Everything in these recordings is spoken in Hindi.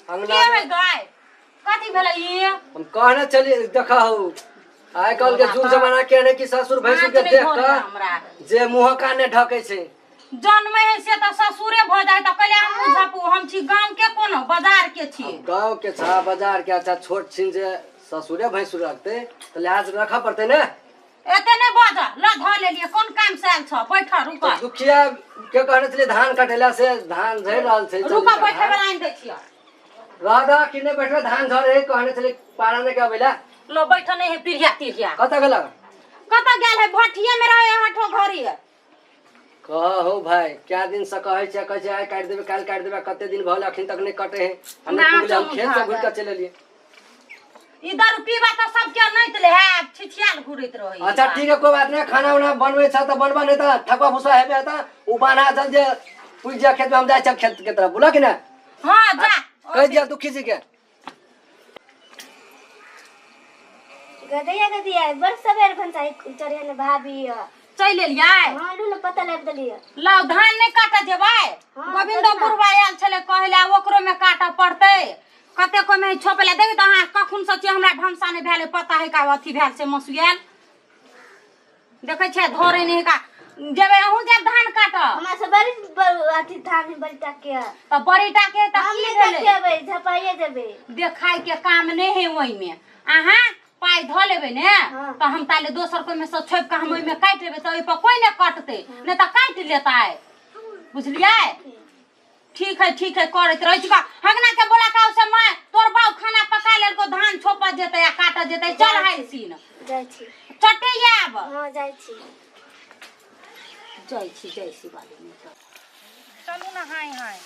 अंगना में गाय कथी भेलै ये हम कहने चली देखा हो आइ कल के जुग जमाना के ने कि ससुर भैंसुर के देख के जे मुंह काने ढके छे जन्मे है से त ससुरे भ जाय त कहले हम झपू हम छी गांव के कोनो बाजार के छी गांव के छा बाजार के अच्छा छोट छिन जे ससुरे भैंसुर रखते त लिहाज रखा पड़ते ने एते ने बाजा ल ध लेलिए कोन काम से आल छ बैठ रुक दुखिया के कहने चले धान कटेला से धान झड़ रहल छे रुक बैठे वाला आइन दै छियै राधा किने बैठे धान झरे कहने चले पारा ने के बेला लो बैठ नहीं है पिरिया तिरिया कत गेला कत गेल है भटिये में रहे हठो घरी है कहो भाई क्या दिन से कहे छे आइ काट देबे काल काट देबे कते दिन भले अखन तक नहीं कटे है हम खेत से घुर के चले लिए इधर पीबा त सब के नहीं तले है छिछियाल घुरैत रही अच्छा ठीक है कोई बात नहीं खाना उना बनवे छ त बनबा नहीं त ठकवा फुसा हेबे त उ बाना जल जे पुज जा खेत में हम जाय छ खेत के तरफ बोला कि ना हां जा कह दिया दुखी जी के गदिया बड़ सवेर भंसाई चढ़े ने भाभी चल एलियै हां डुल पता लग दलिए लाउ धान नहीं काटा जेबै गोविंद बुरबा आयल छले कहले ओकरो में काटा पड़ते कते को में छोपले देख त हां कखुन सची हमरा भमसा नहीं भेले पता है का अथी भेल से मसुएल देखे छे धरे नहीं का जेबे अहू जब धान काट हमरा से बड़ी अथी धान बड़ी टाके त बड़ी टाके त की भेले जेबे झपाइए जेबे देखाई के काम नहीं है ओई में आहा पाई ध लेबे ने त हम ताले दोसर कोई में से छोप के हम ओई में काट लेबे त ओई पर कोई ने कटते ने त काट लेता है बुझलिए ठीक है करत रह छी हगना के बोला का से मैं तोर बाऊ खाना पका ले को धान छोपा जेते या काटा जेते चल हाय सीन जाय छी चटे आब हां जाय छी वाली चलू ना हाय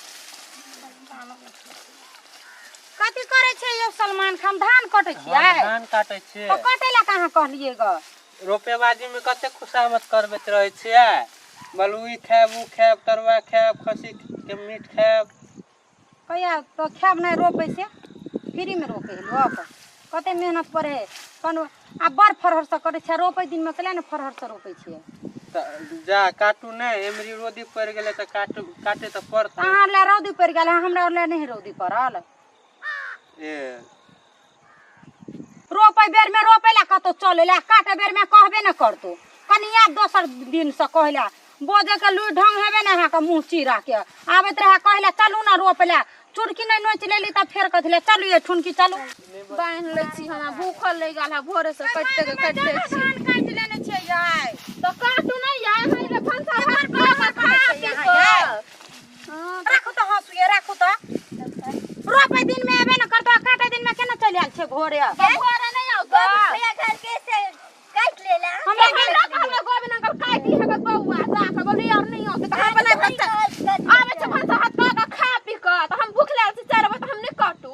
कथी करे छे यो सलमान खान धान काटे छियै धान काटे छियै तो काटेला कहां कहलिए ग रोपेबाजी में कते खुशामत करबैत रहे छियै बलुई खाब उ खाब तरुआ खाब खसी के मीट खाब कहिया तो खाब नहीं रोपे से फ्री में रोपे लोग कते मेहनत करे कनो आ बड़ फरहर से करे छै रोपे दिन में कले ने फरहर से रोपे छियै जा काटू नहीं एमरी रोदी पड़ गेले त काटे त पड़त अहाँ ले रौदी पड़ गेल हमरा ले नहीं रौदी पड़ल ए रोपे बेर में रोपेला कतो चलेला काटे बेर में कहबे न करतो कनिया दोसर दिन से कहला बोझे के लुई ढंग हेबे ना का मुंह चीरा के आबत रहा कहला चलू ना रोपेला चुड़की नहीं नोच लेली त फेर कथले चलू ये ठुनकी चलू बांध ले छी हमरा भूखल ले गेल है भोरे से कटते छी धान काट लेने छै याय तो काटू नहीं यार हम ले फंसा राखू तो हंसुए राखू तो रोपे दिन में एबे न करतो काटे दिन में केना चल आल छै भोरे भोरे नहीं आओ भैया घर के से काट लेला हमरा हमरा गोबिन अंकल काट ली है बउआ जा के बोली और नहीं हो तो हम बना बच्चा आवे छ फंसा हाथ का खा पी के तो हम भूख लागल 4 बजे हम नहीं काटू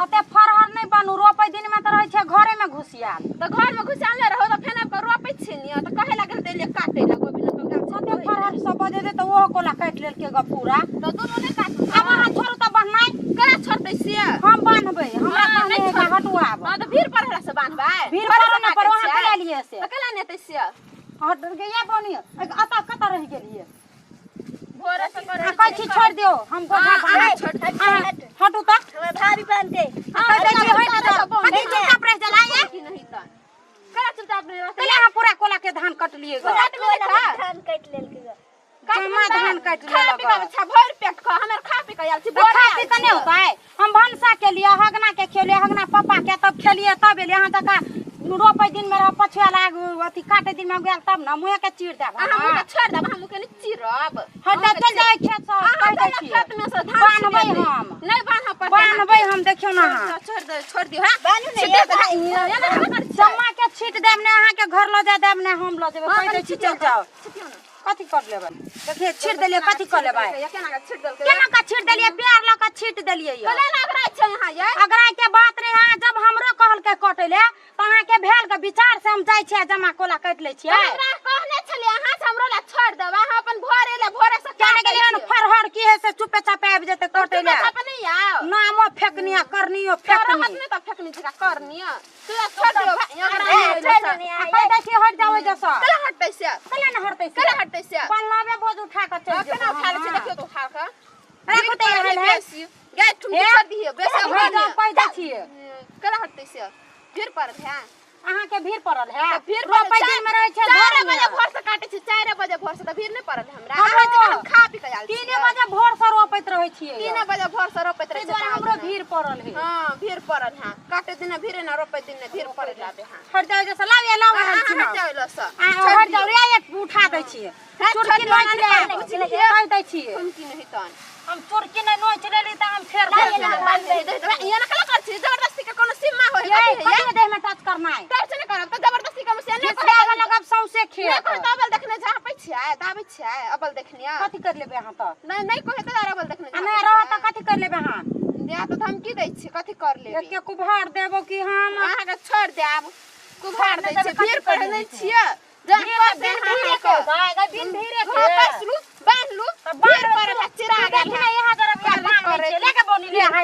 अते फरहर नहीं बनू रोपे दिन में त रहे छै घरे में घुसियाल तो घर में घुसाल रहो तो फेन पर रोपे छिनिया तो कहे लागल देले काटे ला गोबिन अंकल अते फरहर सब बजे दे त वो कोला काट लेल के ग पूरा तो दोनों ने काटू अब हां छोड़ त बन्नाई करा छोड़ते से हम बांधबे हमरा नहीं नहीं हटुआब हां तो भीड़ पड़ला से बांधबे भीड़ पर पर वहां कला लिए से अकेला नेते से हट के या बनी अता कता रह गेलिए भोरे से करे कह छी छोड़ दियो हम गोठा हटू तो हमें भाभी बांधते हट चुपचाप रह जलाइए नहीं तो करा चुपचाप नहीं रहते कले हम पूरा कोला के धान कट लिए ग धान काट लेल के जमा धान काट लेला ग अच्छा भर पेट खा हमर खा पी के आल छी खा पी के नहीं होता है हम भनसा के लिए हगना के खेलिए हगना पापा के तब खेलिए तब एलिए यहां तक रोपे दिन में रह पछुआ लाग अथी काटे दिन में गेल तब ना मुंह के चीर देब हम छोड़ देब हम के नहीं चीरब हट चल जाए खेत से कह दे छी खेत में से धान बांधबे हम नहीं बांधा पर बांधबे हम देखियो ना छोड़ दियो हां बांधू नहीं जम्मा के छीट देब ने अहाँ के घर ल जा देब ने हम ल जेबे कह दे छी चल जाओ कथी कर लेबे देखिए छीट देलिए कथी कर लेबे केना का छीट देलके केना का छीट देलिए प्यार ल का छीट देलिए ये कले ना अगरा छै यहां ये अगरा के बात रे हां जब हमरो कहल के कटले त अहाँ के भेल के विचार से हम जाय छी जमा कोला काट ले छी हमरा कहने छलिए अहाँ से हमरो ला छोड़ देब अहाँ अपन भोरे से केने गेलिए फरहर की है से चुपे चापे आबि जेते कटले चुपे नहीं आओ नामो फेकनिया करनियो फेकनी हाथ में तो फेकनी जका करनिया तू छोड़ दियो भाई अगरा कह दे छी हट जाओ जैसा कले हटतै से कले न हटतै कले हटतै से पल्लावे बोझ उठा के चल केना उठा ले छै देखियो तो उठा के अरे कुत्ते रहल है गाय ठुमकी छोड़ दिए बेसे हो जा पैदा छिए कला हटते से फिर पर है अहाँ के भीड़ पड़ल है फिर रोपै दिन में रहे छै 4 बजे भोर से काटे छी 4 बजे भोर से त भीड़ नहीं पड़ल हमरा अहाँ जे हम खा पी के आल 3 बजे भोर से रोपैत रहे छिए 3 बजे भोर से रोपैत रहे छै हमरो भीड़ पड़ल है हां भीड़ पड़ल है काटे दिन भीड़ ना रोपै दिन भीड़ पड़ जाबे हां हट जाओ जैसे लाव हट जाओ लस हट जाओ रे एक उठा दै छिए चुरकी नोच ले कह दै छिए तुमकी नहीं तन हम चुरकी नहीं नोच लेली त हम फेर ये ना कला कर छी जबरदस्ती के कोनो सीमा होय ये देह में टच करना है टच नहीं करब त जबरदस्ती के मुसे नहीं करे लगब सौसे खे नहीं कोई अबल देखने जा पै छी दाबे छी अबल देखनिया कथि कर लेबे अहाँ त नहीं नहीं कोई त अबल देखने जा नहीं रह त कथि कर लेबे अहाँ या तो धमकी दै छी कथि कर लेबे के कुभार देबो कि हम अहाँ के छोड़ देब कुभार दै छी भीड़ पर नहीं छिए जहाँ दिन धीरे को दिन धीरे के कसलू बांधलू भीड़ पर चिरा गेल है यहाँ जरा बांध करे लेके बोनी ले हाय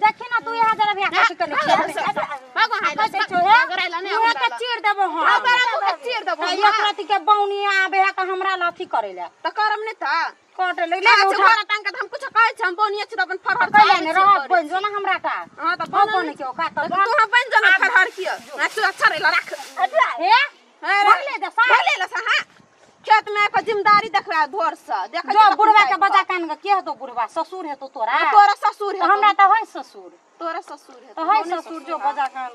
देखि ना तू यहाँ जरा कथि कर ले बागो हाय गराइला नहीं हमरा के चीर देबो हम बड़ा मुख चीर देबो एक राती के बौनी आबे है का हमरा लाथी करेला त करम नहीं था कट ले ले उठा छोरा टांग के हम कुछ कहै छ हम बोनिए छ अपन फरहर कहले ने रह बन जो ना हमरा का हां त बन के का त तू हम बन जना फरहर किया ना तू अच्छा रेला रख हे भले दे सा भले ला सा हां खेत में को जिम्मेदारी देखबा भोर से देख जो बुढ़वा के बजा कान के है तो बुढ़वा ससुर है तो तोरा तोरा ससुर है हमरा त है ससुर तोरा ससुर है तो है ससुर जो बजा कान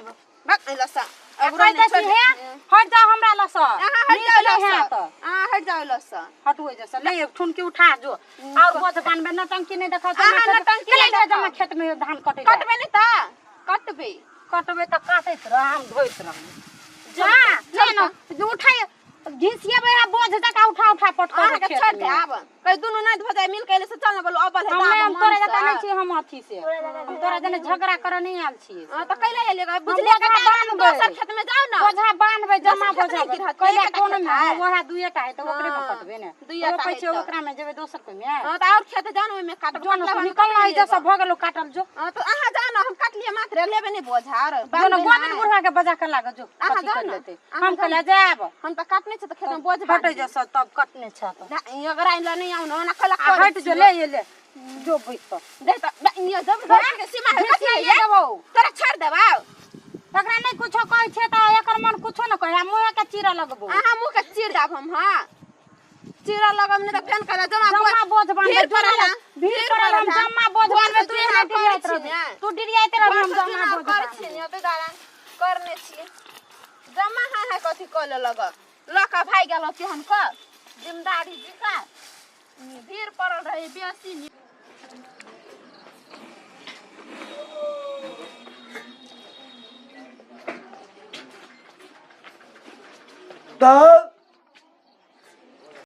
बक लसा अब कहै छी है हट जा हमरा लसा हट जाओ लसा हट जाओ लसा हटुए जैसा ले एक ठुनकी उठा जो और बोझ बनबे न टंकी नहीं देखा तो नटंकी ले जमा खेत में धान कटे कटबे नहीं ता कटबे त काटैत रह हम धोइत रह जा ले न उठाई घिसिया बे बोझ जका उठा पट कर के छोड़ दे आब कई दुनु नहीं हो जाए मिल के से चल न बोलो अबल है हम तोरे जका नहीं छी हम अथी से हम तोरा जने झगड़ा करे नहीं आल छी हां त कैले एले बुझले के दोसर खेत में जाओ ना बोझा बांधबे जमा बोझा कैले कोन में ओहा दुएटा है त ओकरे में कटबे ने दुएटा पैसे ओकरा में जेबे दोसर को में हां त और खेत जानो में काट जो निकल नहीं जैसा भगलो काटल जो हां त आहा जानो हम काट लिए मात्र लेबे नहीं बोझा और दोनों गोविंद बुढ़ा के बजा के लाग जो आहा कर जानो लेते हम कहले जाब हम त काटने छ त खेत में बोझ हटे जैसा तब कटने छ त अगर आइला नहीं आउनो ना कला हट जो ले ये ले जो बैठ दे त ये जबरदस्ती के सीमा है कथि है देबो तोरा छोड़ देबा तकरा नहीं कुछो कहै छै त एकर मन कुछो न कहै मुंह के चीरा लगबो आहा मुंह के चीर दाब हम हां चीरा लगम ने त फेन कला जमा बोझ बनबे भीड़ पर हम जमा बोझ बनबे तू यहाँ डिरियात रह तू डिरियात रह हम जमा बोझ कर छी ने बे गाड़ा करने छी जमा है कथि कले लग लका भाई गेलो केहन का जिम्मेदारी जी का भीड़ पड़ल रहे बेसी तो